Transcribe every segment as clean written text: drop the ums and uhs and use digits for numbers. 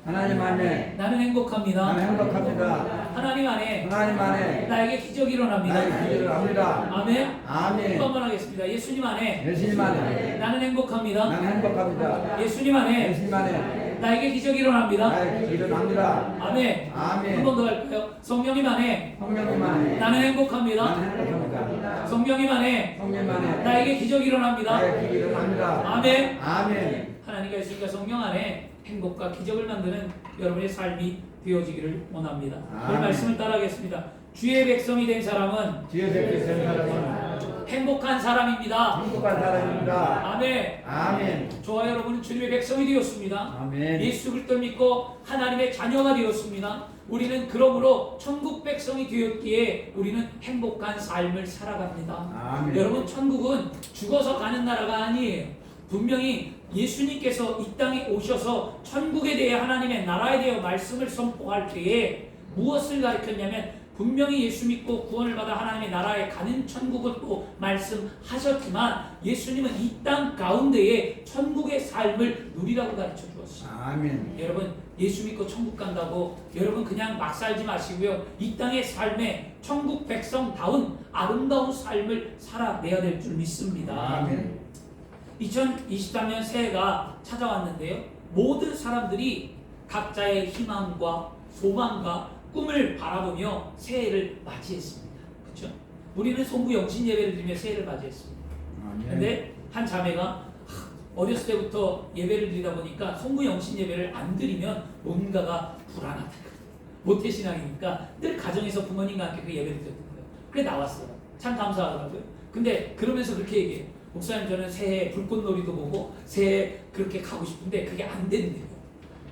하나님 안에 나는 행복합니다. 나는 행복합니다. 하나님 안에 하나님 안에 나에게 기적이 일어납니다. 나의 기회를 합니다. 아멘. 아멘. 또 한 번 하겠습니다. 예수님 안에 예수님 안에 나는 행복합니다. 나는 행복합니다. 예수님 안에 예수님 안에 나에게 기적이 일어납니다. 나의 기회를 합니다. 아멘. 아멘. 한 번 더 할까요? 성령님 안에 성령님 안에 나는 행복합니다. 나는 행복합니다. 성령님 안에 성령 안에 나에게 기적이 일어납니다. 나의 기회를 합니다. 아멘. 아멘. 하나님과 있으니까 성령 안에 행복과 기적을 만드는 여러분의 삶이 되어지기를 원합니다. 오늘 아멘. 말씀을 따라하겠습니다. 주의 백성이 된 사람은 주의 백성 된 사람은 행복한 사람입니다. 행복한 사람입니다. 아멘. 아멘. 저와 여러분은 주님의 백성이 되었습니다. 아멘. 예수 그리스도를 믿고 하나님의 자녀가 되었습니다. 우리는 그러므로 천국 백성이 되었기에 우리는 행복한 삶을 살아갑니다. 아멘. 여러분, 천국은 죽어서 가는 나라가 아니에요. 분명히 예수님께서 이 땅에 오셔서 천국에 대해 하나님의 나라에 대해 말씀을 선포할 때에 무엇을 가르쳤냐면 분명히 예수 믿고 구원을 받아 하나님의 나라에 가는 천국을 또 말씀하셨지만 예수님은 이 땅 가운데에 천국의 삶을 누리라고 가르쳐 주었어요. 아멘. 여러분, 예수 믿고 천국 간다고 여러분 그냥 막 살지 마시고요. 이 땅의 삶에 천국 백성다운 아름다운 삶을 살아내야 될 줄 믿습니다. 아멘. 2023년 새해가 찾아왔는데요. 모든 사람들이 각자의 희망과 소망과 꿈을 바라보며 새해를 맞이했습니다. 그렇죠? 우리는 송구 영신 예배를 드리며 새해를 맞이했습니다. 그런데 한 자매가 어렸을 때부터 예배를 드리다 보니까 송구 영신 예배를 안 드리면 뭔가가 불안하다. 모태신앙이니까 늘 가정에서 부모님과 함께 그 예배를 드렸던 거예요. 그래 나왔어요. 참 감사하더라고요. 근데 그러면서 그렇게 얘기해요. 목사님, 저는 새해 불꽃놀이도 보고 새해 그렇게 가고 싶은데 그게 안 된대요.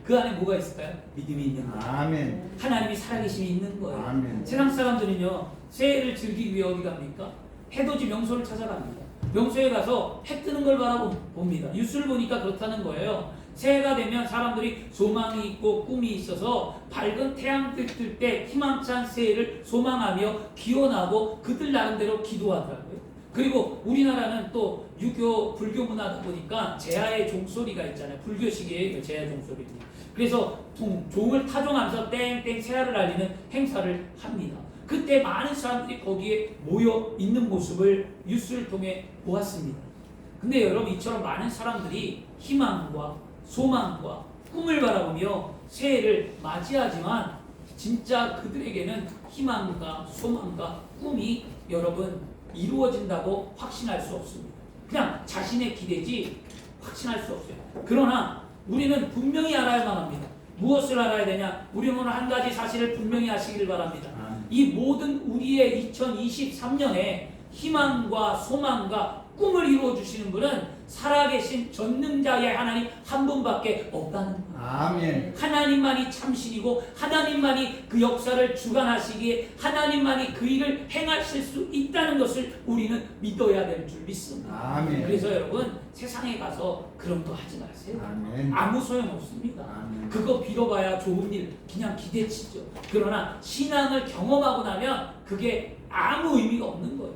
그 안에 뭐가 있을까요? 믿음이 있는 거예요. 아멘. 하나님이 살아계심이 있는 거예요. 아멘. 세상 사람들은요, 새해를 즐기기 위해 어디 갑니까? 해돋이 명소를 찾아갑니다. 명소에 가서 해 뜨는 걸 바라봅니다. 뉴스를 보니까 그렇다는 거예요. 새해가 되면 사람들이 소망이 있고 꿈이 있어서 밝은 태양 뜰 때 희망찬 새해를 소망하며 기원하고 그들 나름대로 기도하더라고요. 그리고 우리나라는 또 유교 불교 문화다 보니까 제야의 종소리가 있잖아요. 불교식의 제야 종소리입니다. 그래서 종을 타종하면서 땡땡 새야를 알리는 행사를 합니다. 그때 많은 사람들이 거기에 모여 있는 모습을 뉴스를 통해 보았습니다. 근데 여러분, 이처럼 많은 사람들이 희망과 소망과 꿈을 바라보며 새해를 맞이하지만 진짜 그들에게는 희망과 소망과 꿈이 여러분 이루어진다고 확신할 수 없습니다. 그냥 자신의 기대지 확신할 수 없어요. 그러나 우리는 분명히 알아야만 합니다. 무엇을 알아야 되냐? 우리는 오늘 한 가지 사실을 분명히 하시길 바랍니다. 이 모든 우리의 2023년에 희망과 소망과 꿈을 이루어 주시는 분은 살아계신 전능자의 하나님 한 분밖에 없다는 거예요. 아멘. 하나님만이 참신이고 하나님만이 그 역사를 주관하시기에 하나님만이 그 일을 행하실 수 있다는 것을 우리는 믿어야 될 줄 믿습니다. 아멘. 그래서 여러분, 세상에 가서 그런 거 하지 마세요. 아멘. 아무 소용없습니다. 아멘. 그거 빌어봐야 좋은 일 그냥 기대치죠. 그러나 신앙을 경험하고 나면 그게 아무 의미가 없는 거예요.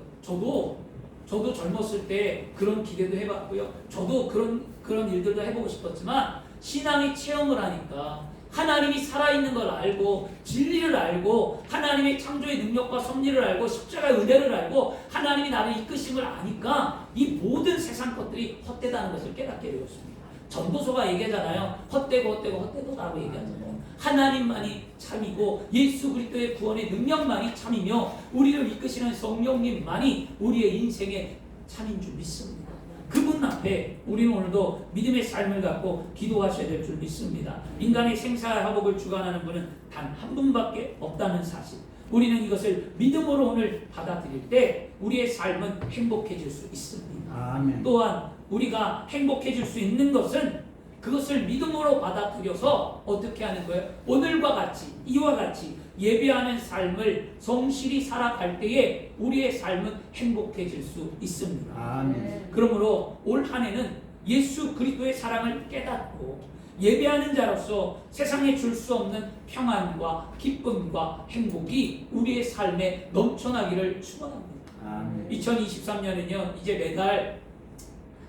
저도 젊었을 때 그런 기대도 해봤고요. 저도 그런 일들도 해보고 싶었지만 신앙이 체험을 하니까 하나님이 살아있는 걸 알고 진리를 알고 하나님의 창조의 능력과 섭리를 알고 십자가의 은혜를 알고 하나님이 나를 이끄심을 아니까 이 모든 세상 것들이 헛되다는 것을 깨닫게 되었습니다. 전도서가 얘기하잖아요. 헛되고라고 얘기하잖아요. 하나님만이 참이고 예수 그리스도의 구원의 능력만이 참이며 우리를 이끄시는 성령님만이 우리의 인생의 참인 줄 믿습니다. 그분 앞에 우리는 오늘도 믿음의 삶을 갖고 기도하셔야 될 줄 믿습니다. 인간의 생사화복을 주관하는 분은 단 한 분밖에 없다는 사실, 우리는 이것을 믿음으로 오늘 받아들일 때 우리의 삶은 행복해질 수 있습니다. 아멘. 또한 우리가 행복해질 수 있는 것은 그것을 믿음으로 받아들여서 어떻게 하는 거예요? 오늘과 같이, 이와 같이 예배하는 삶을 성실히 살아갈 때에 우리의 삶은 행복해질 수 있습니다. 아멘. 그러므로 올 한 해는 예수 그리스도의 사랑을 깨닫고 예배하는 자로서 세상에 줄 수 없는 평안과 기쁨과 행복이 우리의 삶에 넘쳐나기를 축원합니다. 아멘. 2023년은요, 이제 매달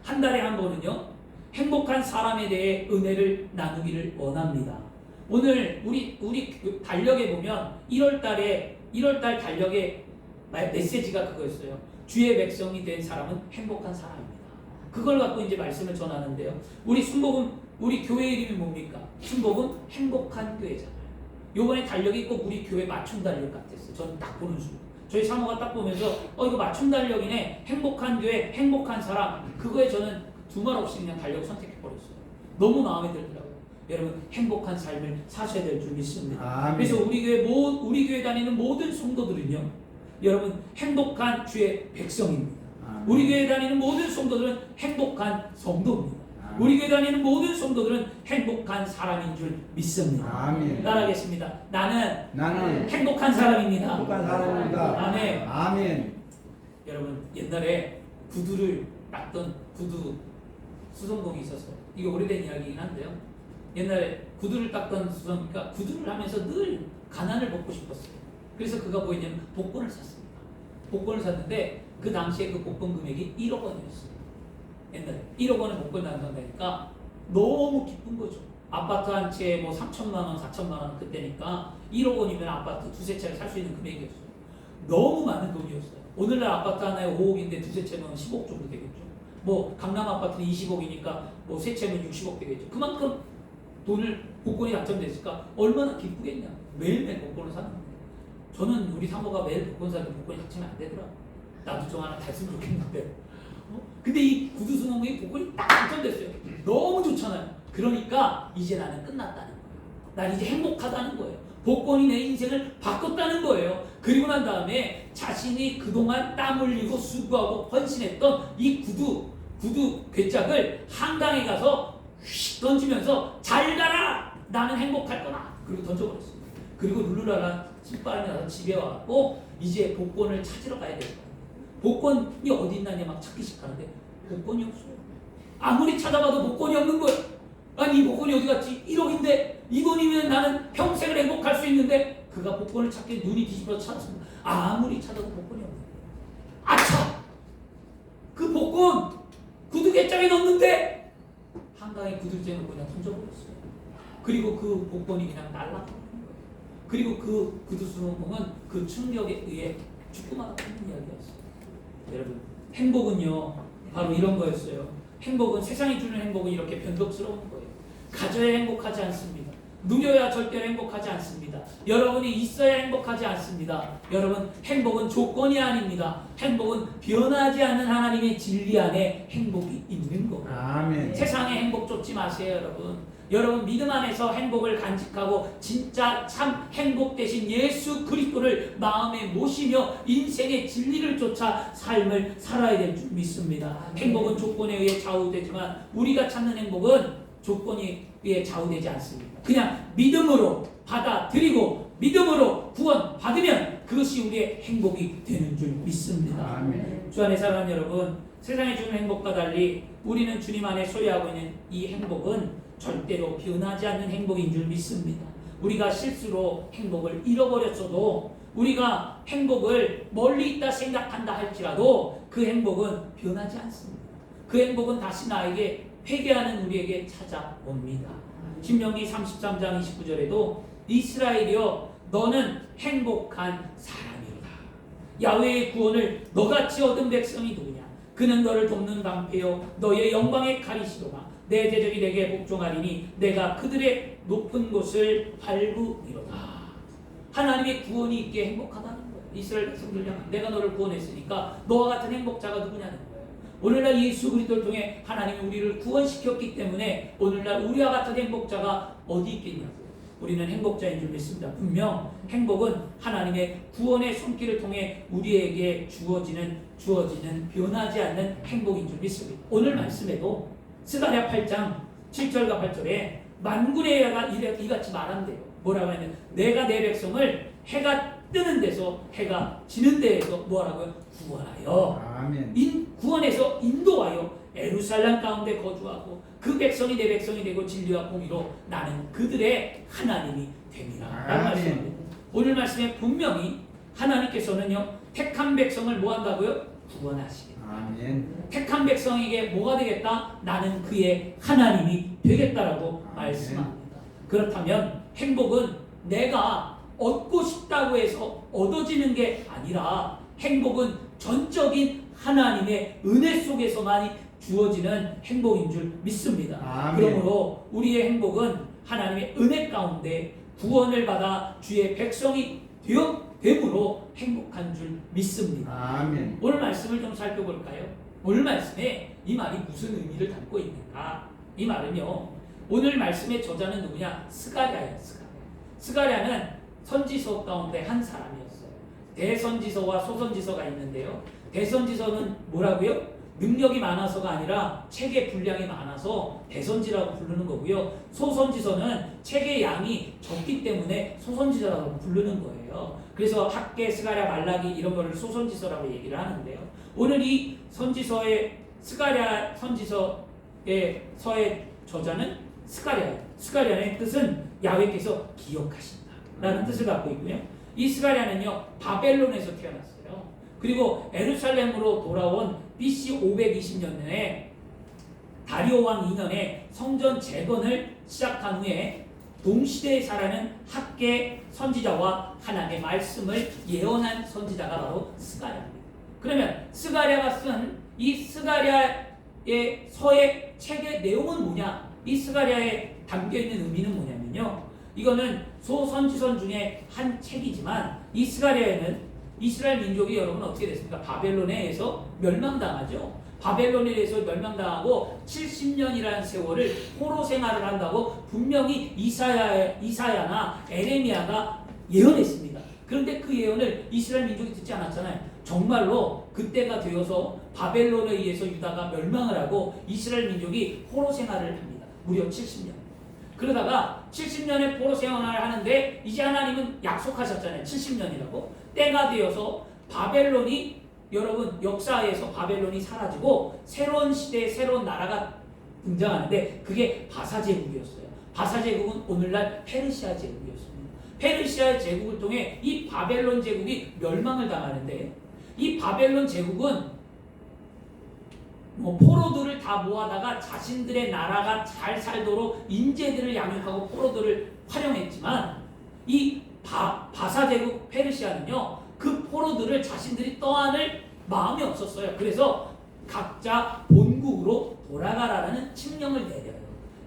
한 달에 한 번은요, 행복한 사람에 대해 은혜를 나누기를 원합니다. 오늘 우리 그 달력에 보면 1월달 달력의 메시지가 그거였어요. 주의 백성이 된 사람은 행복한 사람입니다. 그걸 갖고 이제 말씀을 전하는데요. 우리 순복음, 우리 교회 이름이 뭡니까? 순복음 행복한 교회잖아요. 요번에 달력이 꼭 우리 교회 맞춤 달력 같았어요. 저는 딱 보는 순간. 저희 사모가 딱 보면서 이거 맞춤 달력이네. 행복한 교회, 행복한 사람. 그거에 저는 두말 없이 그냥 달력 선택해버렸어요. 너무 마음에 들더라고요. 여러분 행복한 삶을 사셔야 될 줄 믿습니다. 아멘. 그래서 우리 교회 다니는 모든 성도들은요, 여러분 행복한 주의 백성입니다. 아멘. 우리 교회 다니는 모든 성도들은 행복한 성도입니다. 아멘. 우리 교회 다니는 모든 성도들은 행복한 사람인 줄 믿습니다. 아멘. 따라하겠습니다. 나는 행복한 사람입니다. 사람입니다. 아멘. 아멘. 여러분 옛날에 구두를 닦던 구두 수선공이 있었어요. 이게 오래된 이야기이긴 한데요. 옛날에 구두를 닦던 수선이니까 구두를 하면서 늘 가난을 먹고 싶었어요. 그래서 그가 뭐였냐면 복권을 샀습니다. 복권을 샀는데 그 당시에 그 복권 금액이 1억 원이었어요. 옛날에 1억 원에 복권 당선되니까 너무 기쁜 거죠. 아파트 한 채에 뭐 3천만 원, 4천만 원 그때니까 1억 원이면 아파트 두세 채를 살 수 있는 금액이었어요. 너무 많은 돈이었어요. 오늘날 아파트 하나에 5억인데 두세 채면 10억 정도 되겠죠. 뭐 강남 아파트는 20억이니까 뭐 세 채면 60억 되겠죠. 그만큼 돈을 복권이 당첨됐을까 얼마나 기쁘겠냐. 매일매일 복권을 사는 거예요. 저는 우리 사모가 매일 복권 사는데 복권이 당첨이 안 되더라고. 나도 좀 하나 됐으면 좋겠는데. 근데 이 구두순홍의 복권이 딱 당첨됐어요. 너무 좋잖아요. 그러니까 이제 나는 끝났다는 거예요. 난 이제 행복하다는 거예요. 복권이 내 인생을 바꿨다는 거예요. 그리고 난 다음에 자신이 그동안 땀 흘리고 수고하고 헌신했던 이 구두 괴짝을 한강에 가서 휙 던지면서 잘 가라! 나는 행복할 거다! 그리고 던져버렸어요. 그리고 룰루라라 신발이 나서 집에 와갖고 이제 복권을 찾으러 가야 될 거예요. 복권이 어디 있나냐 막 찾기 시작하는데 복권이 없어요. 아무리 찾아봐도 복권이 없는 거예요. 아니 이 복권이 어디 갔지? 1억인데 이 돈이면 나는 평생을 행복할 수 있는데 그가 복권을 찾기 눈이 뒤집어서 찾았습니다. 아무리 찾아도 복권이 없는 거예요. 아차! 그 복권 구두개짝에 넣었는데 한강에 구두쟁을 그냥 던져버렸어요. 그리고 그 복권이 그냥 날아가는 거예요. 그리고 그 구두수롱공은 그 충격에 의해 죽고만 하는 이야기였어요. 여러분 행복은요 바로 이런 거였어요. 행복은 세상이 주는 행복은 이렇게 변덕스러운 거예요. 가져야 행복하지 않습니다. 누려야 절대로 행복하지 않습니다. 여러분이 있어야 행복하지 않습니다. 여러분 행복은 조건이 아닙니다. 행복은 변하지 않는 하나님의 진리 안에 행복이 있는 거예요. 아멘. 세상의 행복 쫓지 마세요, 여러분. 여러분 믿음 안에서 행복을 간직하고 진짜 참 행복 대신 예수 그리스도를 마음에 모시며 인생의 진리를 쫓아 삶을 살아야 될 줄 믿습니다. 행복은 조건에 의해 좌우되지만 우리가 찾는 행복은 조건에 의해 좌우되지 않습니다. 그냥 믿음으로 받아들이고 믿음으로 구원 받으면 그것이 우리의 행복이 되는 줄 믿습니다. 아멘. 주 안에 사랑하는 여러분, 세상에 주는 행복과 달리 우리는 주님 안에 소유하고 있는 이 행복은 절대로 변하지 않는 행복인 줄 믿습니다. 우리가 실수로 행복을 잃어버렸어도 우리가 행복을 멀리 있다 생각한다 할지라도 그 행복은 변하지 않습니다. 그 행복은 다시 나에게 회개하는 우리에게 찾아옵니다. 신명기 33장 29절에도 이스라엘이여 너는 행복한 사람이로다. 야훼의 구원을 너같이 얻은 백성이 누구냐? 그는 너를 돕는 방패요 너의 영광의 가리시도다. 내 대적이 내게 복종하리니 내가 그들의 높은 곳을 밟으리로다. 하나님의 구원이 있게 행복하다는 거예요. 이스라엘 백성들 향한 내가 너를 구원했으니까 너와 같은 행복자가 누구냐는 거예요. 오늘날 예수 그리스도를 통해 하나님이 우리를 구원시켰기 때문에 오늘날 우리와 같은 행복자가 어디 있겠냐고요. 우리는 행복자인 줄 믿습니다. 분명 행복은 하나님의 구원의 손길을 통해 우리에게 주어지는 변하지 않는 행복인 줄 믿습니다. 오늘 말씀에도 스가랴 8장 7절과 8절에 만군의 해가 이같이 말한대요. 뭐라고 하냐면 내가 내 백성을 해가 뜨는 데서 해가 지는 데에서 뭐하라고요? 구원하여 아멘. 구원해서 인도하여 예루살렘 가운데 거주하고 그 백성이 내 백성이 되고 진리와 공의로 나는 그들의 하나님이 됨이라 라는 말씀입니다. 오늘 말씀에 분명히 하나님께서는요 택한 백성을 뭐 한다고요? 구원하시겠다. 아멘. 택한 백성에게 뭐가 되겠다? 나는 그의 하나님이 되겠다라고 아멘. 말씀합니다. 그렇다면 행복은 내가 얻고 싶다고 해서 얻어지는 게 아니라 행복은 전적인 하나님의 은혜 속에서만 주어지는 행복인 줄 믿습니다. 아멘. 그러므로 우리의 행복은 하나님의 은혜 가운데 구원을 받아 주의 백성이 됨으로 행복한 줄 믿습니다. 아멘. 오늘 말씀을 좀 살펴볼까요? 오늘 말씀에 이 말이 무슨 의미를 담고 있는가? 이 말은요, 오늘 말씀의 저자는 누구냐? 스가랴예요. 스가랴는 선지서 가운데 한 사람이었어요. 대선지서와 소선지서가 있는데요. 대선지서는 뭐라고요? 능력이 많아서가 아니라 책의 분량이 많아서 대선지라고 부르는 거고요. 소선지서는 책의 양이 적기 때문에 소선지서라고 부르는 거예요. 그래서 학개, 스가랴, 말라기 이런 거를 소선지서라고 얘기를 하는데요. 오늘 이 선지서의 스가랴 선지서의 서의 저자는 스가랴예요. 스가랴의 뜻은 야훼께서 기억하신다라는 뜻을 갖고 있고요. 이 스가랴는요 바벨론에서 태어났어요. 그리고 에루살렘으로 돌아온 BC 520년에 다리오 왕 2년에 성전 재건을 시작한 후에 동시대에 살아는 학개 선지자와 하나님의 말씀을 예언한 선지자가 바로 스가랴입니다. 그러면 스가랴가 쓴 이 스가랴의 서의 책의 내용은 뭐냐? 이 스가랴에 담겨있는 의미는 뭐냐면요, 이거는 소선지선 중에 한 책이지만 이 스가랴에는 이스라엘 민족이 여러분 어떻게 됐습니까? 바벨론에 의해서 멸망당하죠. 바벨론에 의해서 멸망당하고 70년이라는 세월을 포로 생활을 한다고 분명히 이사야나 에레미야가 예언했습니다. 그런데 그 예언을 이스라엘 민족이 듣지 않았잖아요. 정말로 그때가 되어서 바벨론에 의해서 유다가 멸망을 하고 이스라엘 민족이 포로 생활을 합니다. 무려 70년. 그러다가 70년의 포로 생활을 하는데 이제 하나님은 약속하셨잖아요. 70년이라고. 때가 되어서 바벨론이 여러분 역사에서 바벨론이 사라지고 새로운 시대에 새로운 나라가 등장하는데 그게 바사 제국이었어요. 바사 제국은 오늘날 페르시아 제국이었습니다. 페르시아 제국을 통해 이 바벨론 제국이 멸망을 당하는데 이 바벨론 제국은 포로들을 다 모아다가 자신들의 나라가 잘 살도록 인재들을 양육하고 포로들을 활용했지만 이 바사 제국 페르시아는요 그 포로들을 자신들이 떠안을 마음이 없었어요. 그래서 각자 본국으로 돌아가라는 칙령을 내려요.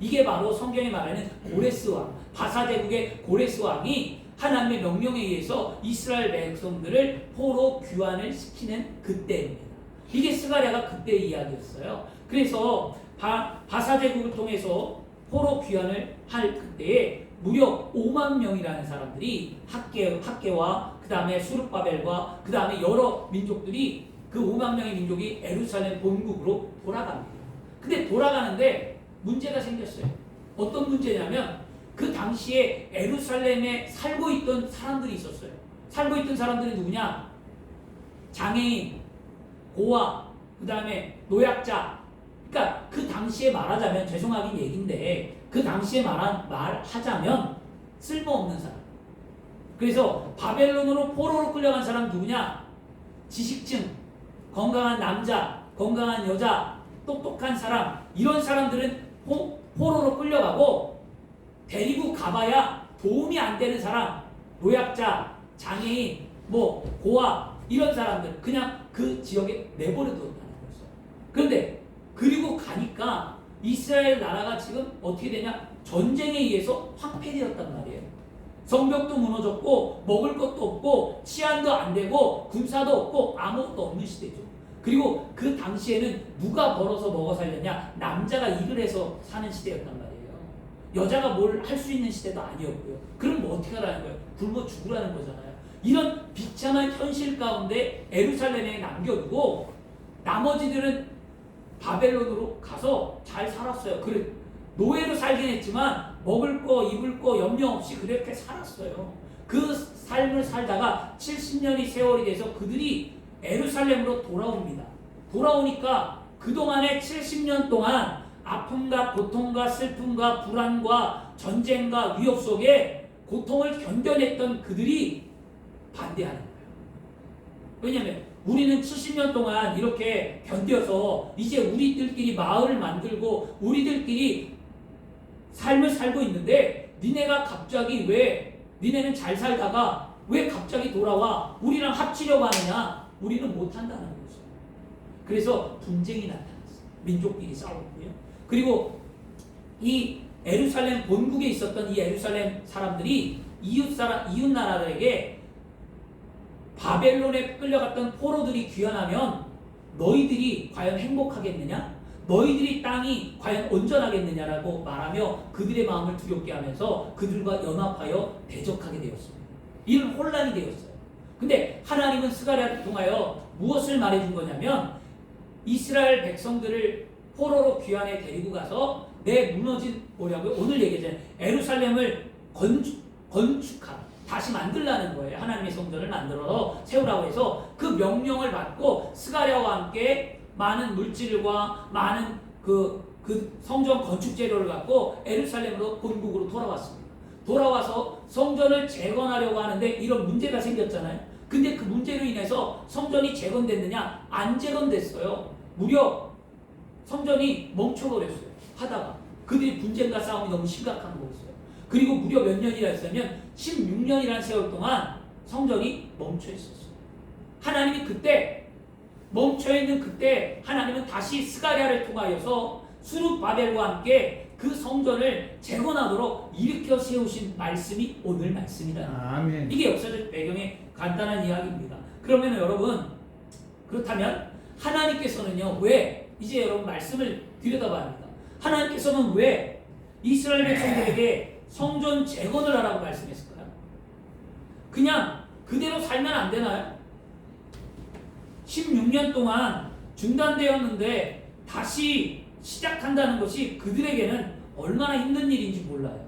이게 바로 성경에 말하는 고레스 왕, 바사 제국의 고레스 왕이 하나님의 명령에 의해서 이스라엘 백성들을 포로 귀환을 시키는 그때입니다. 이게 스가랴가 그때의 이야기였어요. 그래서 바사 제국을 통해서 포로 귀환을 할 그때에 무려 5만 명이라는 사람들이 학개와 그 다음에 수르바벨과 그 다음에 여러 민족들이 그 5만 명의 민족이 예루살렘 본국으로 돌아갑니다. 근데 돌아가는데 문제가 생겼어요. 어떤 문제냐면 그 당시에 예루살렘에 살고 있던 사람들이 있었어요. 살고 있던 사람들이 누구냐? 장애인, 고아, 그 다음에 노약자. 그러니까 그 당시에 말하자면 죄송하긴 얘기인데 그 당시에 말하자면 쓸모없는 사람. 그래서 바벨론으로 포로로 끌려간 사람 누구냐? 지식층, 건강한 남자, 건강한 여자, 똑똑한 사람, 이런 사람들은 포로로 끌려가고 데리고 가봐야 도움이 안 되는 사람, 노약자, 장애인, 고아 이런 사람들 그냥 그 지역에 내버려 둔다는 거죠. 그런데 그리고 가니까 이스라엘 나라가 지금 어떻게 되냐? 전쟁에 의해서 황폐되었단 말이에요. 성벽도 무너졌고 먹을 것도 없고 치안도 안 되고 군사도 없고 아무것도 없는 시대죠. 그리고 그 당시에는 누가 벌어서 먹어 살렸냐? 남자가 일을 해서 사는 시대였단 말이에요. 여자가 뭘 할 수 있는 시대도 아니었고요. 그럼 뭐 어떻게 하라는 거예요? 굶어 죽으라는 거잖아요. 이런 비참한 현실 가운데 예루살렘에 남겨두고 나머지들은 바벨론으로 가서 잘 살았어요. 그래 노예로 살긴 했지만 먹을 거 입을 거 염려 없이 그렇게 살았어요. 그 삶을 살다가 70년이 세월이 돼서 그들이 예루살렘으로 돌아옵니다. 돌아오니까 그동안의 70년 동안 아픔과 고통과 슬픔과 불안과 전쟁과 위협 속에 고통을 견뎌냈던 그들이 반대하는 거예요. 왜냐하면 우리는 70년 동안 이렇게 견뎌서 이제 우리들끼리 마을을 만들고 우리들끼리 삶을 살고 있는데 니네가 갑자기 왜 니네는 잘 살다가 왜 갑자기 돌아와 우리랑 합치려고 하느냐? 우리는 못한다는 거죠. 그래서 분쟁이 나타났어요. 민족끼리 싸웠고요. 그리고 이 예루살렘 본국에 있었던 이 예루살렘 사람들이 이웃 나라들에게 바벨론에 끌려갔던 포로들이 귀환하면 너희들이 과연 행복하겠느냐? 너희들이 땅이 과연 온전하겠느냐라고 말하며 그들의 마음을 두렵게 하면서 그들과 연합하여 대적하게 되었습니다. 이런 혼란이 되었어요. 근데 하나님은 스가랴를 통하여 무엇을 말해준 거냐면 이스라엘 백성들을 포로로 귀환에 데리고 가서 내 무너진 뭐라고요? 오늘 얘기했잖아요. 예루살렘을 건축하라. 다시 만들라는 거예요. 하나님의 성전을 만들어서 세우라고 해서 그 명령을 받고 스가랴와 함께 많은 물질과 많은 그 성전 건축 재료를 갖고 예루살렘으로 본국으로 돌아왔습니다. 돌아와서 성전을 재건하려고 하는데 이런 문제가 생겼잖아요. 근데 그 문제로 인해서 성전이 재건됐느냐? 안 재건됐어요. 무려 성전이 멈춰버렸어요. 하다가 그들이 분쟁과 싸움이 너무 심각한 거였어요. 그리고 무려 몇 년이라 했으면 16년이라는 세월 동안 성전이 멈춰 있었어요. 하나님이 그때 멈춰있는 그때 하나님은 다시 스가랴를 통하여서 수룹바벨과 함께 그 성전을 재건하도록 일으켜 세우신 말씀이 오늘 말씀이다. 아멘. 이게 역사적 배경의 간단한 이야기입니다. 그러면 여러분 그렇다면 하나님께서는요 왜 이제 여러분 말씀을 들여다봐야 합니다. 하나님께서는 왜 이스라엘 백성들에게 성전 재건을 하라고 말씀했을까요? 그냥 그대로 살면 안 되나요? 16년 동안 중단되었는데 다시 시작한다는 것이 그들에게는 얼마나 힘든 일인지 몰라요.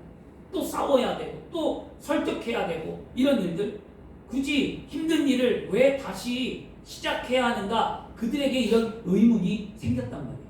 또 싸워야 되고 또 설득해야 되고 이런 일들 굳이 힘든 일을 왜 다시 시작해야 하는가 그들에게 이런 의문이 생겼단 말이에요.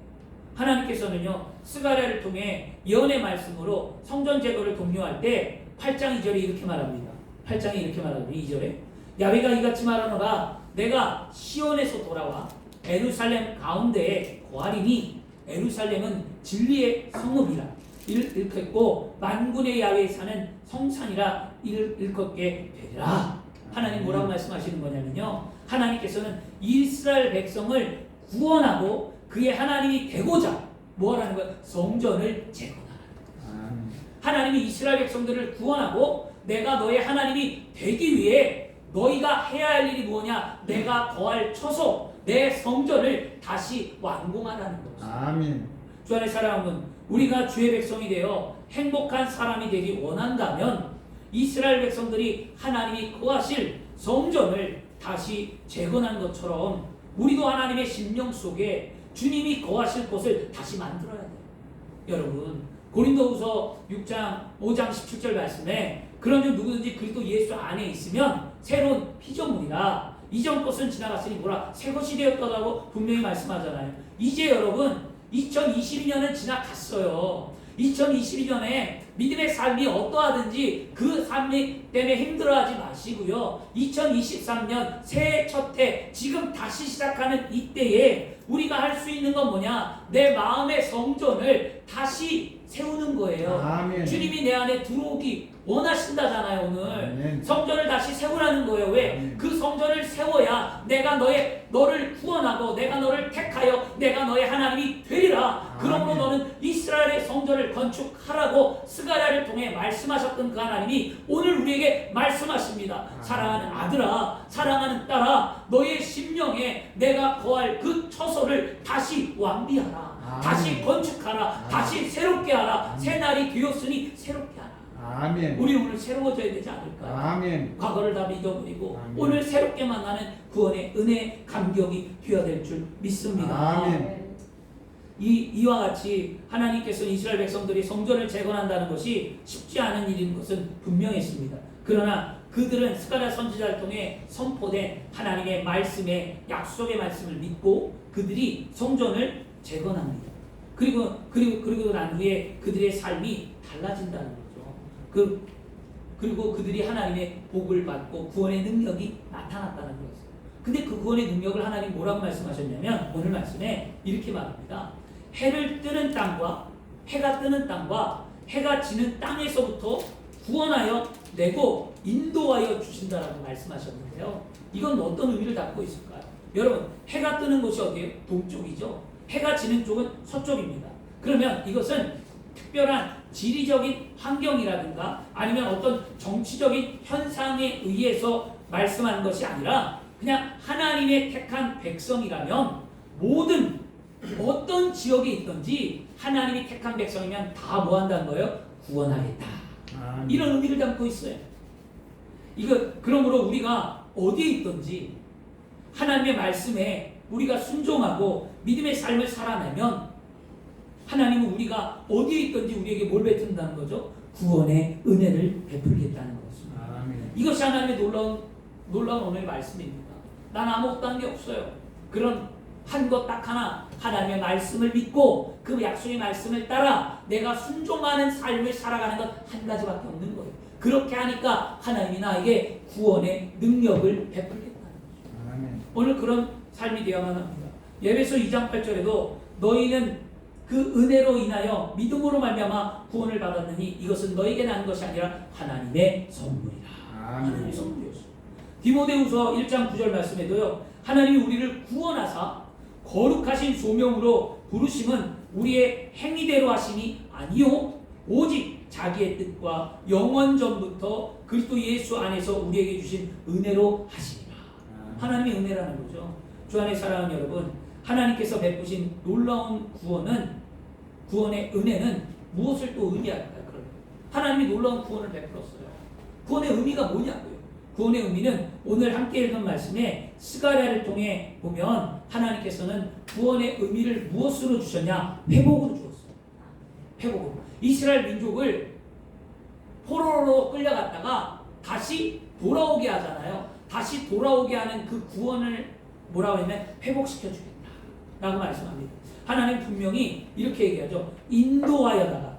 하나님께서는요 스가랴를 통해 예언의 말씀으로 성전 제거를 독려할 때 8장 2절에 이렇게 말합니다. 8장에 이렇게 말합니다. 2절에 야훼가 이같이 말하노라 내가 시온에서 돌아와 예루살렘 가운데에 거하리니 예루살렘은 진리의 성읍이라 일컫고 만군의 야훼에 사는 성산이라 일컫게 되리라. 하나님 뭐라고 말씀하시는 거냐면요 하나님께서는 이스라엘 백성을 구원하고 그의 하나님이 되고자 뭐하라는 거예요? 성전을 재건하라는 거예요. 하나님이 이스라엘 백성들을 구원하고 내가 너의 하나님이 되기 위해 너희가 해야 할 일이 뭐냐? 내가 거할 처소 내 성전을 다시 완공하라는 거죠. 아멘. 주 안에 사랑하는 우리가 주의 백성이 되어 행복한 사람이 되기 원한다면 이스라엘 백성들이 하나님이 거하실 성전을 다시 재건한 것처럼 우리도 하나님의 심령 속에 주님이 거하실 곳을 다시 만들어야 돼요. 여러분 고린도후서 6장 5장 17절 말씀에 그런즉 누구든지 그리스도 예수 안에 있으면 새로운 피조물이라 이전 것은 지나갔으니 뭐라 새 것이 되었다고 분명히 말씀하잖아요. 이제 여러분 2022년은 지나갔어요. 2022년에 믿음의 삶이 어떠하든지 그 삶이 때문에 힘들어하지 마시고요. 2023년 새해 첫 해 지금 다시 시작하는 이때에 우리가 할 수 있는 건 뭐냐? 내 마음의 성전을 다시 세우는 거예요. 아멘. 주님이 내 안에 들어오기 원하신다잖아요. 오늘 아멘. 성전을 다시 세우라는 거예요. 왜? 아멘. 그 성전을 세워야 내가 너를 구원하고 내가 너를 택하여 내가 너의 하나님이 되리라. 그러므로 아멘. 너는 이스라엘의 성전을 건축하라고 스가랴를 통해 말씀하셨던 그 하나님이 오늘 우리에게 말씀하십니다. 아멘. 사랑하는 아들아, 사랑하는 딸아, 너의 심령에 내가 거할 그 처소를 다시 완비하라. 아멘. 다시 건축하라. 아멘. 다시 새롭게 하라. 아멘. 새 날이 되었으니 새롭게 하라. 아멘. 우리 오늘 새로워져야 되지 않을까요? 아멘. 과거를 다 믿어버리고 아멘. 오늘 새롭게 만나는 구원의 은혜 감격이 되어야 될 줄 믿습니다. 아멘. 이와 같이 하나님께서는 이스라엘 백성들이 성전을 재건한다는 것이 쉽지 않은 일인 것은 분명했습니다. 그러나 그들은 스가랴 선지자를 통해 선포된 하나님의 말씀의 약속의 말씀을 믿고 그들이 성전을 재건합니다. 그리고 난 후에 그들의 삶이 달라진다는 거죠. 그리고 그들이 하나님의 복을 받고 구원의 능력이 나타났다는 거였어요. 근데 그 구원의 능력을 하나님 뭐라고 말씀하셨냐면 오늘 말씀에 이렇게 말합니다. 해를 뜨는 땅과 해가 뜨는 땅과 해가 지는 땅에서부터 구원하여 내고 인도하여 주신다라고 말씀하셨는데요. 이건 어떤 의미를 담고 있을까요? 여러분, 해가 뜨는 곳이 어디예요? 동쪽이죠. 해가 지는 쪽은 서쪽입니다. 그러면 이것은 특별한 지리적인 환경이라든가 아니면 어떤 정치적인 현상에 의해서 말씀하는 것이 아니라 그냥 하나님의 택한 백성이라면 모든 어떤 지역에 있든지 하나님이 택한 백성이면 다 뭐 한다는 거예요? 구원하겠다. 이런 의미를 담고 있어요. 그러므로 우리가 어디에 있든지 하나님의 말씀에 우리가 순종하고 믿음의 삶을 살아내면 하나님은 우리가 어디에 있든지 우리에게 뭘 베푼다는 거죠? 구원의 은혜를 베풀겠다는 것입니다. 이것이 하나님의 놀라운 오늘의 말씀입니다. 난 아무것도 한 게 없어요. 그런 한 것 딱 하나, 하나님의 말씀을 믿고 그 약속의 말씀을 따라 내가 순종하는 삶을 살아가는 것 한 가지밖에 없는 거예요. 그렇게 하니까 하나님이 나에게 구원의 능력을 베풀겠다는 거죠. 오늘 그런 삶이 되어야만 합니다. 에베소 2장 8절에도 너희는 그 은혜로 인하여 믿음으로 말미암아 구원을 받았느니 이것은 너에게 난 것이 아니라 하나님의 선물이라. 하나님의 선물이었어요. 디모데후서 1장 9절 말씀에도요. 하나님이 우리를 구원하사 거룩하신 소명으로 부르심은 우리의 행위대로 하심이 아니요 오직 자기의 뜻과 영원 전부터 그리스도 예수 안에서 우리에게 주신 은혜로 하시리라. 하나님의 은혜라는 거죠. 주 안에 사랑하는 여러분, 하나님께서 베푸신 놀라운 구원의 은혜는 무엇을 또 의미할까요? 하나님이 놀라운 구원을 베풀었어요. 구원의 의미가 뭐냐고요? 구원의 의미는 오늘 함께 읽은 말씀에 스가랴를 통해 보면 하나님께서는 구원의 의미를 무엇으로 주셨냐? 회복으로 주었어요. 회복으로. 이스라엘 민족을 포로로 끌려갔다가 다시 돌아오게 하잖아요. 다시 돌아오게 하는 그 구원을 뭐라고 하냐면 회복시켜 주겠다 라고 말씀합니다. 하나님 분명히 이렇게 얘기하죠. 인도하여다가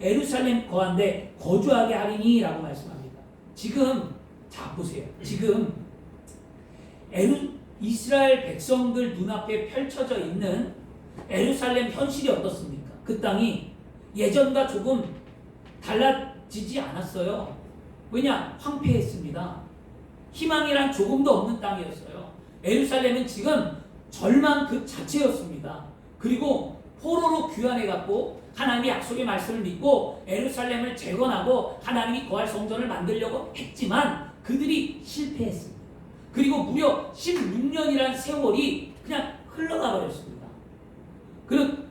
예루살렘 거한데 거주하게 하리니 라고 말씀합니다. 지금 자 보세요. 지금 이스라엘 백성들 눈앞에 펼쳐져 있는 예루살렘 현실이 어떻습니까? 그 땅이 예전과 조금 달라지지 않았어요. 왜냐? 황폐했습니다. 희망이란 조금도 없는 땅이었어요. 예루살렘은 지금 절망 그 자체였습니다. 그리고 포로로 귀환해갖고 하나님의 약속의 말씀을 믿고 예루살렘을 재건하고 하나님이 거할 성전을 만들려고 했지만 그들이 실패했습니다. 그리고 무려 16년이라는 세월이 그냥 흘러가 버렸습니다.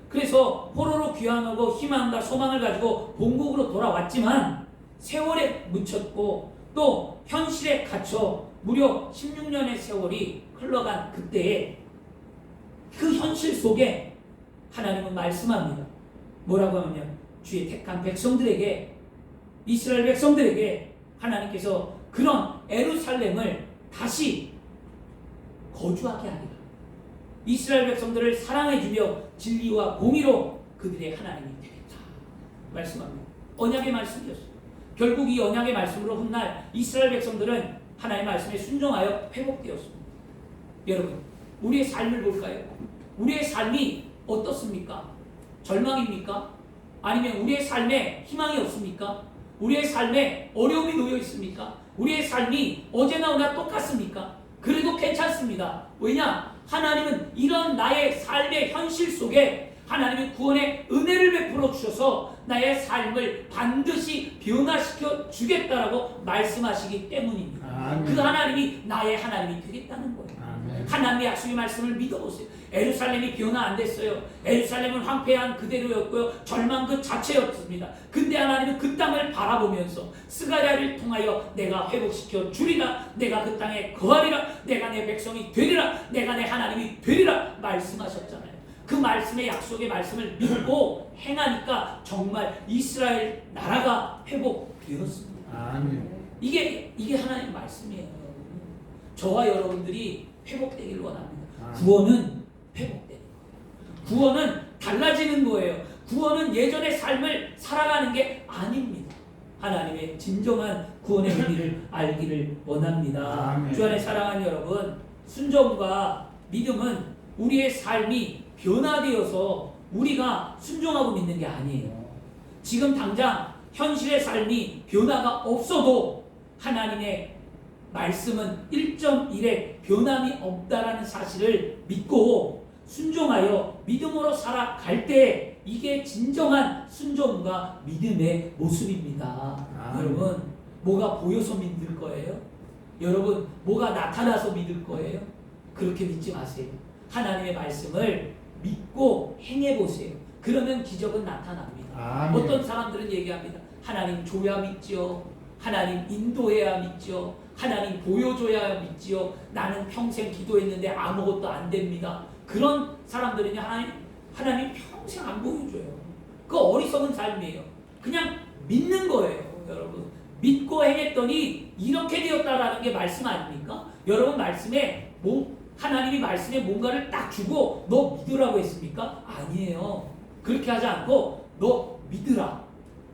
그래서 포로로 귀환하고 희망과 소망을 가지고 본국으로 돌아왔지만 세월에 묻혔고 또 현실에 갇혀 무려 16년의 세월이 흘러간 그때에 그 현실 속에 하나님은 말씀합니다. 뭐라고 하면 주의 택한 백성들에게 이스라엘 백성들에게 하나님께서 그런 예루살렘을 다시 거주하게 하리라. 이스라엘 백성들을 사랑해 주며 진리와 공의로 그들의 하나님이 되겠다 말씀합니다. 언약의 말씀이었어요. 결국 이 언약의 말씀으로 훗날 이스라엘 백성들은 하나님의 말씀에 순종하여 회복되었습니다. 여러분, 우리의 삶을 볼까요? 우리의 삶이 어떻습니까? 절망입니까? 아니면 우리의 삶에 희망이 없습니까? 우리의 삶에 어려움이 놓여 있습니까? 우리의 삶이 어제나 오늘 똑같습니까? 그래도 괜찮습니다. 왜냐? 하나님은 이런 나의 삶의 현실 속에 하나님의 구원의 은혜를 베풀어 주셔서 나의 삶을 반드시 변화시켜 주겠다라고 말씀하시기 때문입니다. 아멘. 그 하나님이 나의 하나님이 되겠다는 거예요. 아멘. 하나님의 약속의 말씀을 믿어보세요. 예루살렘이 변화 안 됐어요. 예루살렘은 황폐한 그대로였고요. 절망 그 자체였습니다. 근데 하나님은 그 땅을 바라보면서 스가랴를 통하여 내가 회복시켜 주리라. 내가 그 땅에 거하리라. 내가 내 백성이 되리라. 내가 내 하나님이 되리라 말씀하셨잖아요. 그 말씀의 약속의 말씀을 믿고 행하니까 정말 이스라엘 나라가 회복되었습니다. 아멘. 이게 하나님의 말씀이에요. 저와 여러분들이 회복되기를 원합니다. 구원은 회복되는 거예요. 구원은 달라지는 거예요. 구원은 예전의 삶을 살아가는 게 아닙니다. 하나님의 진정한 구원의 의미를 알기를 원합니다. 아멘. 주 안에 사랑하는 여러분, 순종과 믿음은 우리의 삶이 변화되어서 우리가 순종하고 믿는 게 아니에요. 지금 당장 현실의 삶이 변화가 없어도 하나님의 말씀은 1.1의 변함이 없다라는 사실을 믿고 순종하여 믿음으로 살아갈 때 이게 진정한 순종과 믿음의 모습입니다. 여러분, 뭐가 보여서 믿을 거예요? 여러분, 뭐가 나타나서 믿을 거예요? 그렇게 믿지 마세요. 하나님의 말씀을 믿고 행해보세요. 그러면 기적은 나타납니다. 어떤 사람들은 얘기합니다. 하나님 줘야 믿지요. 하나님 인도해야 믿지요. 하나님 보여줘야 믿지요. 나는 평생 기도했는데 아무것도 안 됩니다. 그런 사람들은요, 하나님 평생 안 보여줘요. 그 어리석은 삶이에요. 그냥 믿는 거예요, 여러분. 믿고 행했더니 이렇게 되었다라는 게 말씀 아닙니까? 여러분, 말씀에 하나님이 말씀에 뭔가를 딱 주고 너 믿으라고 했습니까? 아니에요. 그렇게 하지 않고 너 믿으라.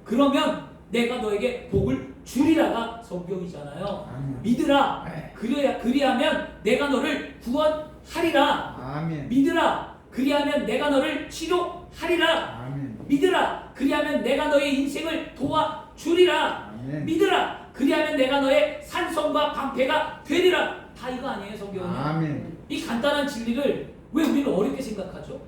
그러면 내가 너에게 복을 주리라가 성경이잖아요. 믿으라. 그리하면 내가 너를 구원하리라. 아멘. 믿으라. 그리하면 내가 너를 치료하리라. 아멘. 믿으라. 그리하면 내가 너의 인생을 도와주리라. 아멘. 믿으라. 그리하면 내가 너의 산성과 방패가 되리라. 다 이거 아니에요, 성경은? 아멘. 이 간단한 진리를 왜 우리는 어렵게 생각하죠?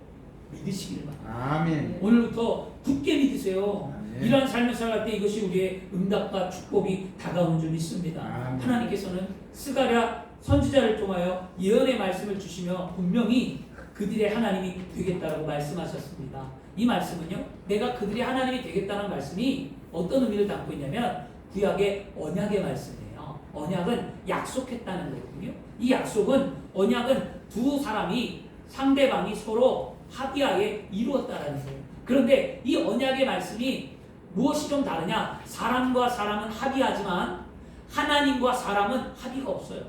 믿으시길 바랍니다. 아멘. 오늘부터 굳게 믿으세요. 아멘. 이러한 삶을 살아갈 때 이것이 우리의 응답과 축복이 다가오는 줄 믿습니다. 아멘. 하나님께서는 스가랴 선지자를 통하여 예언의 말씀을 주시며 분명히 그들의 하나님이 되겠다라고 말씀하셨습니다. 이 말씀은요, 내가 그들의 하나님이 되겠다는 말씀이 어떤 의미를 담고 있냐면 구약의 언약의 말씀이에요. 언약은 약속했다는 거거든요. 이 약속은, 언약은 두 사람이, 상대방이 서로 합의하에 이루었다라는 거예요. 그런데 이 언약의 말씀이 무엇이 좀 다르냐? 사람과 사람은 합의하지만 하나님과 사람은 합의가 없어요.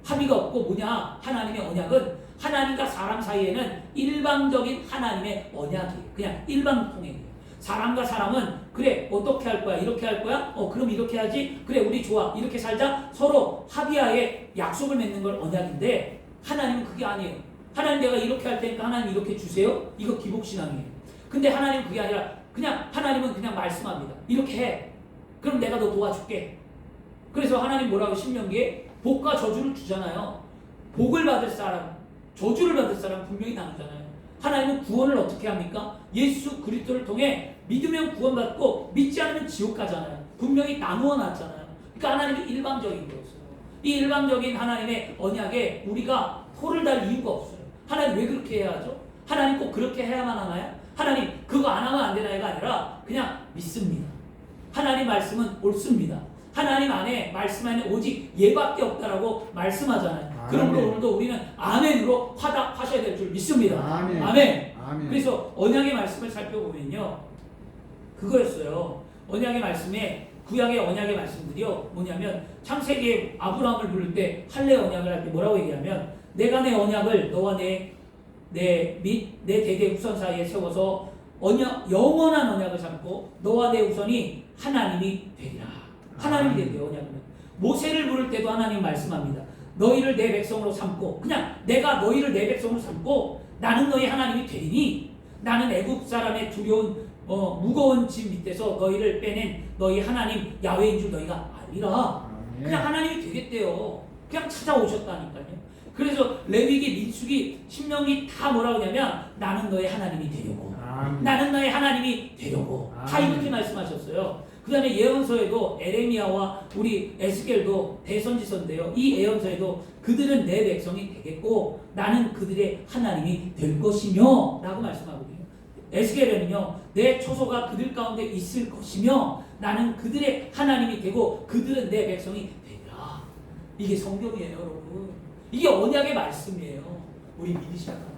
합의가 없고 뭐냐? 하나님의 언약은 하나님과 사람 사이에는 일방적인 하나님의 언약이에요. 그냥 일방통행이에요. 사람과 사람은 그래 어떻게 할 거야? 이렇게 할 거야? 그럼 이렇게 하지? 그래 우리 좋아 이렇게 살자. 서로 합의하에 약속을 맺는 걸 언약인데 하나님은 그게 아니에요. 하나님 내가 이렇게 할 테니까 하나님 이렇게 주세요. 이거 기복신앙이에요. 근데 하나님은 그게 아니라 그냥 하나님은 그냥 말씀합니다. 이렇게 해. 그럼 내가 너 도와줄게. 그래서 하나님 뭐라고 신명기에 복과 저주를 주잖아요. 복을 받을 사람, 저주를 받을 사람 분명히 나누잖아요. 하나님은 구원을 어떻게 합니까? 예수 그리스도를 통해 믿으면 구원받고 믿지 않으면 지옥 가잖아요. 분명히 나누어 놨잖아요. 그러니까 하나님이 일방적인 거였어요. 이 일방적인 하나님의 언약에 우리가 토를 달 이유가 없어요. 하나님 왜 그렇게 해야 하죠? 하나님 꼭 그렇게 해야만 하나요? 하나님 그거 안 하면 안 되나요가 아니라 그냥 믿습니다. 하나님 말씀은 옳습니다. 하나님 안에 말씀 안에 오직 예밖에 없다라고 말씀하잖아요. 그러므로 오늘도 우리는 아멘으로 화답하셔야 될 줄 믿습니다. 아멘. 아멘. 아멘. 그래서 언약의 말씀을 살펴보면요, 그거였어요. 언약의 말씀에 구약의 언약의 말씀들이요 뭐냐면 창세기에 아브라함을 부를 때 할례 언약을 할 때 뭐라고 얘기하면 내가 내 언약을 너와 내 대대 후손 사이에 세워서 영원한 언약을 삼고 너와 내 후손이 하나님이 되리라. 하나님이 되리라. 언약은 모세를 부를 때도 하나님 말씀합니다. 너희를 내 백성으로 삼고, 그냥 내가 너희를 내 백성으로 삼고 나는 너희 하나님이 되리니 나는 애굽 사람의 두려운 무거운 짐 밑에서 너희를 빼낸 너희 하나님 야훼인 줄 너희가 알리라. 그냥 하나님이 되겠대요. 그냥 찾아오셨다니까요. 그래서 레위기, 민수기, 신명기 다 뭐라고 하냐면 나는 너의 하나님이 되려고, 나는 너의 하나님이 되려고 다 이렇게 말씀하셨어요. 그 다음에 예언서에도 에레미야와 우리 에스겔도 대선지서인데요, 이 예언서에도 그들은 내 백성이 되겠고 나는 그들의 하나님이 될 것이며 라고 말씀하거든요. 에스겔에는요 내 초소가 그들 가운데 있을 것이며 나는 그들의 하나님이 되고 그들은 내 백성이 되리라. 이게 성경이에요, 여러분. 이게 언약의 말씀이에요. 우리 믿으셔야 합니다.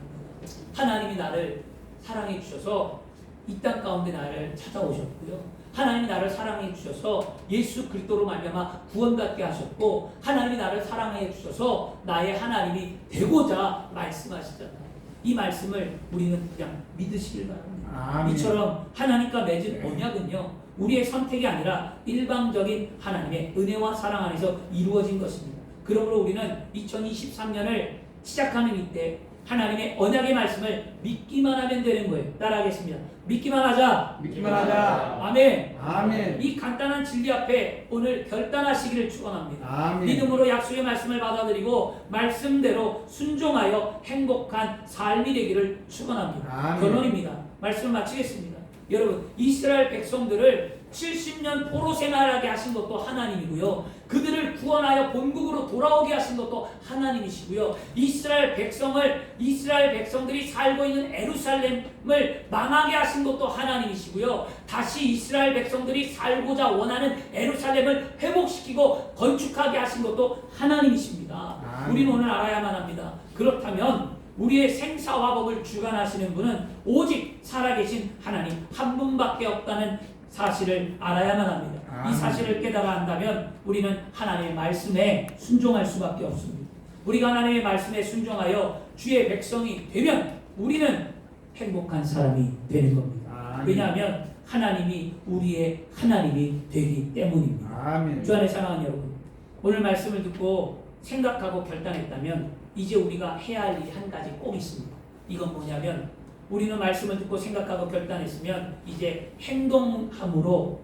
하나님이 나를 사랑해 주셔서 이 땅 가운데 나를 찾아오셨고요. 하나님이 나를 사랑해 주셔서 예수 그리스도로 말미암아 구원받게 하셨고 하나님이 나를 사랑해 주셔서 나의 하나님이 되고자 말씀하시잖아요. 이 말씀을 우리는 그냥 믿으시길 바랍니다. 아멘. 이처럼 하나님과 맺은 언약은요 우리의 선택이 아니라 일방적인 하나님의 은혜와 사랑 안에서 이루어진 것입니다. 그러므로 우리는 2023년을 시작하는 이때 하나님의 언약의 말씀을 믿기만 하면 되는 거예요. 따라하겠습니다. 믿기만 하자. 믿기만 하자. 아멘. 아멘. 이 간단한 진리 앞에 오늘 결단하시기를 축원합니다. 아멘. 믿음으로 약속의 말씀을 받아들이고 말씀대로 순종하여 행복한 삶이 되기를 축원합니다. 아멘. 결론입니다. 말씀을 마치겠습니다. 여러분, 이스라엘 백성들을 70년 포로 생활하게 하신 것도 하나님이고요. 그들을 구원하여 본국으로 돌아오게 하신 것도 하나님이시고요. 이스라엘 백성들이 살고 있는 에루살렘을 망하게 하신 것도 하나님이시고요. 다시 이스라엘 백성들이 살고자 원하는 에루살렘을 회복시키고 건축하게 하신 것도 하나님이십니다. 아멘. 우리는 오늘 알아야만 합니다. 그렇다면 우리의 생사화복을 주관하시는 분은 오직 살아계신 하나님 한 분밖에 없다는 사실을 알아야만 합니다. 이 사실을 깨달아 한다면 우리는 하나님의 말씀에 순종할 수밖에 없습니다. 우리가 하나님의 말씀에 순종하여 주의 백성이 되면 우리는 행복한 사람이 되는 겁니다. 왜냐하면 하나님이 우리의 하나님이 되기 때문입니다. 아멘. 주 안에 사랑하는 여러분, 오늘 말씀을 듣고 생각하고 결단했다면 이제 우리가 해야 할 일이 한 가지 꼭 있습니다. 이건 뭐냐면 우리는 말씀을 듣고 생각하고 결단했으면 이제 행동함으로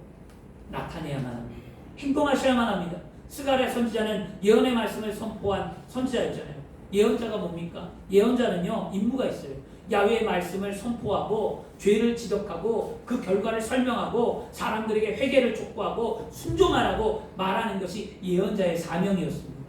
나타내야만 합니다. 행동하셔야만 합니다. 스가랴 선지자는 예언의 말씀을 선포한 선지자였잖아요. 예언자가 뭡니까? 예언자는요, 임무가 있어요. 야훼의 말씀을 선포하고 죄를 지적하고 그 결과를 설명하고 사람들에게 회개를 촉구하고 순종하라고 말하는 것이 예언자의 사명이었습니다.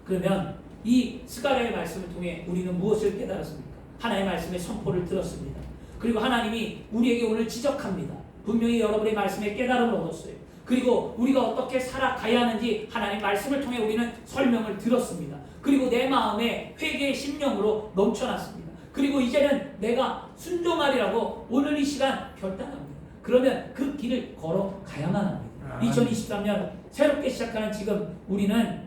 그러면 이 스가랴의 말씀을 통해 우리는 무엇을 깨달았습니까? 하나님의 말씀의 선포를 들었습니다. 그리고 하나님이 우리에게 오늘 지적합니다. 분명히 여러분의 말씀에 깨달음을 얻었어요. 그리고 우리가 어떻게 살아가야 하는지 하나님의 말씀을 통해 우리는 설명을 들었습니다. 그리고 내 마음에 회개의 심령으로 넘쳐났습니다. 그리고 이제는 내가 순종하리라고 오늘 이 시간 결단합니다. 그러면 그 길을 걸어가야만 합니다. 2023년 새롭게 시작하는 지금 우리는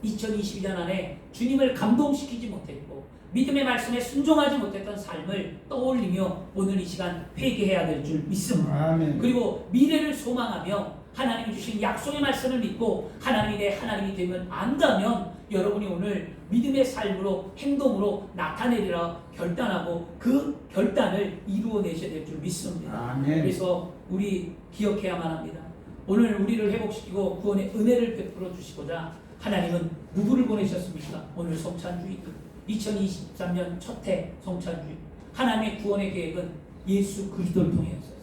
2022년 안에 주님을 감동시키지 못했고 믿음의 말씀에 순종하지 못했던 삶을 떠올리며 오늘 이 시간 회개해야 될 줄 믿습니다. 아멘. 그리고 미래를 소망하며 하나님이 주신 약속의 말씀을 믿고 하나님이 내 하나님이 되면 안다면 여러분이 오늘 믿음의 삶으로 행동으로 나타내리라 결단하고 그 결단을 이루어내셔야 될 줄 믿습니다. 아멘. 그래서 우리 기억해야만 합니다. 오늘 우리를 회복시키고 구원의 은혜를 베풀어 주시고자 하나님은 누구를 보내셨습니까? 오늘 성찬주의 2023년 첫 해 성찬주의 하나님의 구원의 계획은 예수 그리스도를 통해였어요.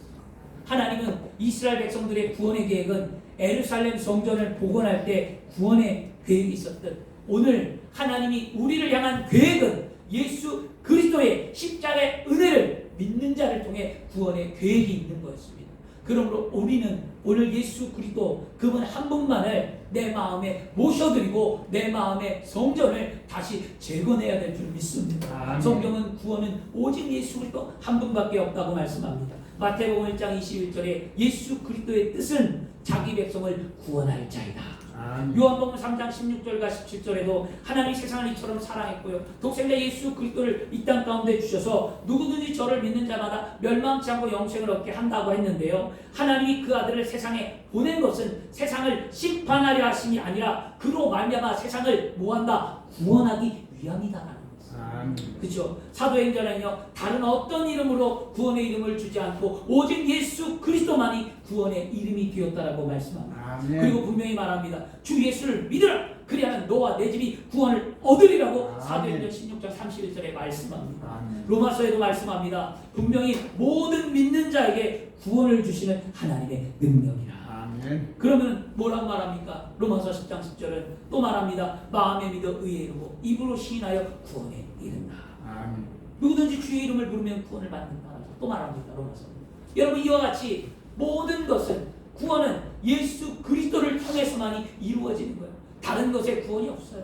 하나님은 이스라엘 백성들의 구원의 계획은 에루살렘 성전을 복원할 때 구원의 계획이 있었듯 오늘 하나님이 우리를 향한 계획은 예수 그리스도의 십자가의 은혜를 믿는 자를 통해 구원의 계획이 있는 거였습니다. 그러므로 우리는 오늘 예수 그리스도 그분 한 분만을 내 마음에 모셔드리고 내 마음의 성전을 다시 재건해야 될 줄 믿습니다. 아멘. 성경은 구원은 오직 예수 그리스도 한 분밖에 없다고 말씀합니다. 마태복음 1장 21절에 예수 그리스도의 뜻은 자기 백성을 구원할 자이다. 요한복음 3장 16절과 17절에도 하나님이 세상을 이처럼 사랑했고요 독생자 예수 그리스도를 이 땅 가운데 주셔서 누구든지 저를 믿는 자마다 멸망치 않고 영생을 얻게 한다고 했는데요, 하나님이 그 아들을 세상에 보낸 것은 세상을 심판하려 하심이 아니라 그로 말미암아 세상을 뭐한다? 구원하기 위함이다라는 거예요. 그렇죠. 사도행전에는요 다른 어떤 이름으로 구원의 이름을 주지 않고 오직 예수 그리스도만이 구원의 이름이 되었다라고 말씀합니다. 그리고 분명히 말합니다. 주 예수를 믿으라. 그리하면 너와 내 집이 구원을 얻으리라고 사도행전 16장 31절에 말씀합니다. 로마서에도 말씀합니다. 분명히 모든 믿는 자에게 구원을 주시는 하나님의 능력이라. 그러면 뭐라고 말합니까? 로마서 10장 10절은 또 말합니다. 마음에 믿어 의에 이르고 입으로 시인하여 구원에 이른다. 누구든지 주의 이름을 부르면 구원을 받는다. 또 말합니다. 로마서. 여러분 이와 같이 모든 것은 구원은 예수 그리스도를 통해서만이 이루어지는 거예요. 다른 것에 구원이 없어요.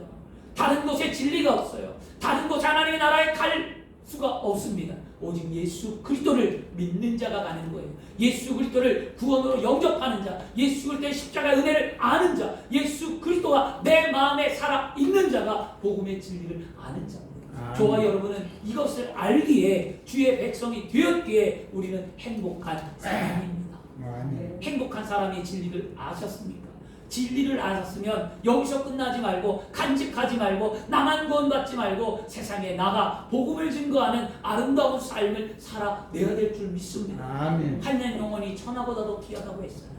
다른 것에 진리가 없어요. 다른 곳 하나님의 나라에 갈 수가 없습니다. 오직 예수 그리스도를 믿는 자가 가는 거예요. 예수 그리스도를 구원으로 영접하는 자, 예수 그리스도의 십자가의 은혜를 아는 자, 예수 그리스도와 내 마음에 살아 있는 자가 복음의 진리를 아는 자입니다. 저와 여러분은 이것을 알기에 주의 백성이 되었기에 우리는 행복한 사람입니다. 행복한 사람의 진리를 아셨습니까? 진리를 알았으면 여기서 끝나지 말고 간직하지 말고 나만 구원받지 말고 세상에 나가 복음을 증거하는 아름다운 삶을 살아내야 될 줄 믿습니다. 아멘. 한 영혼이 천하보다도 귀하다고 했잖아요.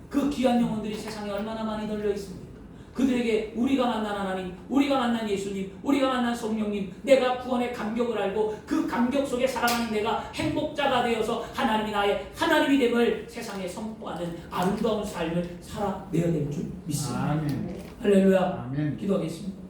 그 귀한 영혼들이 세상에 얼마나 많이 널려 있습니까? 그들에게 우리가 만난 하나님, 우리가 만난 예수님, 우리가 만난 성령님, 내가 구원의 감격을 알고 그 감격 속에 살아가는 내가 행복자가 되어서 하나님이 나의 하나님이 됨을 세상에 선포하는 아름다운 삶을 살아내야 될 줄 믿습니다. 아멘. 할렐루야. 아멘. 기도하겠습니다.